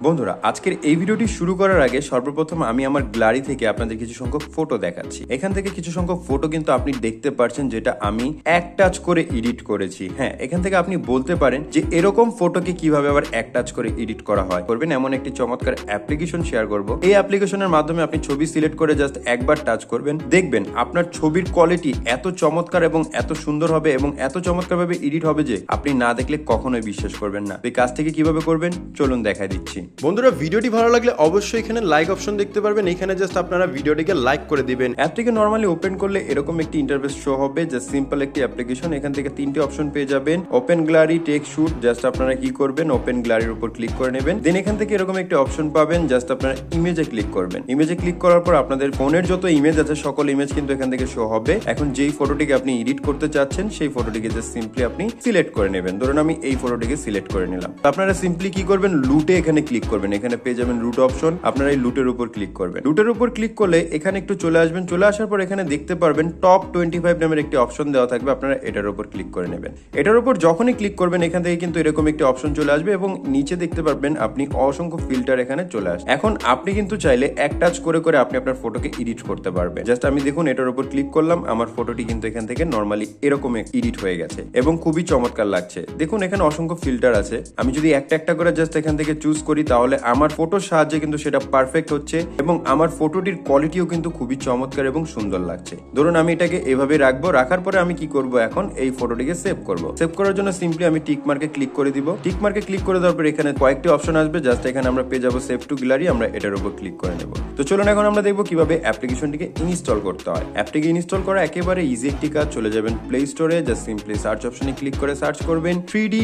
বন্ধুরা, আজকের এই ভিডিওটি শুরু করার আগে সর্বপ্রথম আমি আমার গ্যালারি থেকে আপনাদের কিছু সংখ্যক ফটো দেখাচ্ছি। এখান থেকে কিছু সংখ্যক ফটো কিন্তু আপনি দেখতে পাচ্ছেন যেটা আমি এক টাচ করে এডিট করেছি। হ্যাঁ, এখান থেকে আপনি বলতে পারেন যে এরকম ফটোকে কিভাবে আবার এক টাচ করে এডিট করা হয়। করবেন এমন একটি চমৎকার অ্যাপ্লিকেশন শেয়ার করব। এই অ্যাপ্লিকেশনের মাধ্যমে আপনি ছবি সিলেক্ট করে জাস্ট একবার টাচ করবেন, দেখবেন আপনার ছবির কোয়ালিটি এত চমৎকার এবং এত সুন্দর হবে এবং এত চমৎকারভাবে এডিট হবে যে আপনি না দেখলে কখনোই বিশ্বাস করবেন না। এই কাজটিকে কিভাবে করবেন চলুন দেখাই দিচ্ছি। বন্ধুরা, ভিডিওটি ভালো লাগলে অবশ্যই এখানে লাইক অপশন দেখতে পারবেন। এখানে জাস্ট আপনারা ভিডিওটিকে লাইক করে দিবেন। অ্যাপটিকে নরমালি ওপেন করলে এরকম একটি ইন্টারফেস শো হবে, জাস্ট সিম্পল একটি অ্যাপ্লিকেশন। এখান থেকে তিনটি অপশন পেয়ে যাবেন। Open gallery, take shoot. Just আপনারা কি করবেন, ওপেন গ্যালারির উপর ক্লিক করে নেবেন। দেন এখান থেকে এরকম একটি অপশন পাবেন, জাস্ট আপনারা ইমেজে ক্লিক করবেন। ইমেজে ক্লিক করার পর আপনাদের ফোনের যত ইমেজ আছে সকল ইমেজ কিন্তু এখান থেকে শো হবে। এখন যেই ফটোটিকে আপনি এডিট করতে চাচ্ছেন সেই ফটোটিকে জাস্ট সিম্পলি আপনি সিলেক্ট করে নেবেন। ধরুন আমি এই ফটোটিকে সিলেক্ট করে নিলাম। আপনারা সিম্পলি কি করবেন, লুটে এখানে ক্লিক করবেন। এখানে পেয়ে যাবেন লুট অপশন। আপনারা এই লুটের উপর ক্লিক করবেন। লুটের উপর ক্লিক করলে এখানে একটু চলে আসবেন। চলে আসার পর এখানে দেখতে পারবেন টপ 25 নামের একটি অপশন দেওয়া থাকবে। আপনারা এটার উপর ক্লিক করে নেবেন। এটার উপর যখনই ক্লিক করবেন এখান থেকে কিন্তু এরকম একটি অপশন চলে আসবে এবং নিচে দেখতে পারবেন আপনি অসংখ্য ফিল্টার এখানে চলে আসবে। এখন আপনি কিন্তু চাইলে এক টাচ করে করে আপনি আপনার ফটোকে এডিট করতে পারবেন। জাস্ট আমি দেখুন এটার উপর ক্লিক করলাম, আমার ফটোটি কিন্তু এখান থেকে নরমালি এরকম এডিট হয়ে গেছে এবং খুবই চমৎকার লাগছে। দেখুন এখানে অসংখ্য ফিল্টার আছে। আমি যদি একটা একটা করে জাস্ট এখান থেকে চুজ করি তাহলে আমার ফটোর সাহায্যে কিন্তু সেটা পারফেক্ট হচ্ছে এবং আমার ফটোটির কোয়ালিটিও কিন্তু খুবই চমৎকার এবং সুন্দর লাগছে। ধরুন আমি এটাকে এভাবে রাখবো। রাখার পরে আমি কি করব, এখন এই ফটোটিকে সেভ করব। সেভ করার জন্য সিম্পলি আমি টিক মার্কে ক্লিক করে দিব। টিক মার্কে ক্লিক করে দেওয়ার পর এখানে কয়েকটি অপশন আসবে। জাস্ট এখানে আমরা পেয়ে যাবো সেভ টু গ্যালারি। আমরা এটার উপর ক্লিক করে নেব। তো চলুন এখন আমরা দেখবো কিভাবে অ্যাপ্লিকেশনটিকে ইনস্টল করতে হয়। অ্যাপটিকে ইনস্টল করা একেবারে ইজি একটি কাজ। চলে যাবেন প্লে স্টোরে, জাস্ট সিম্পলি সার্চ অপশনে ক্লিক করে সার্চ করবেন 3D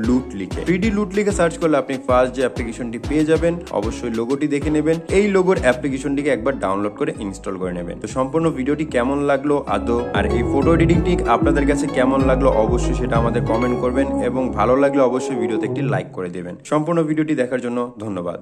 লুট লিখে। 3D লুট লিখে সার্চ করলে আপনি ফার্স্ট যে অ্যাপ্লিকেশনটি পেয়ে যাবেন। অবশ্যই লোগোটি দেখে নেবেন। এই লোগোর অ্যাপ্লিকেশনটিকে একবার ডাউনলোড করে ইনস্টল করে নেবেন। তো সম্পূর্ণ ভিডিওটি কেমন লাগলো আদৌ আর এই ফটো এডিটিংটি আপনাদের কাছে কেমন লাগলো অবশ্যই সেটা আমাদের কমেন্ট করবেন এবং ভালো লাগলে অবশ্যই ভিডিওতে একটি লাইক করে দেবেন। সম্পূর্ণ ভিডিওটি দেখার জন্য ধন্যবাদ।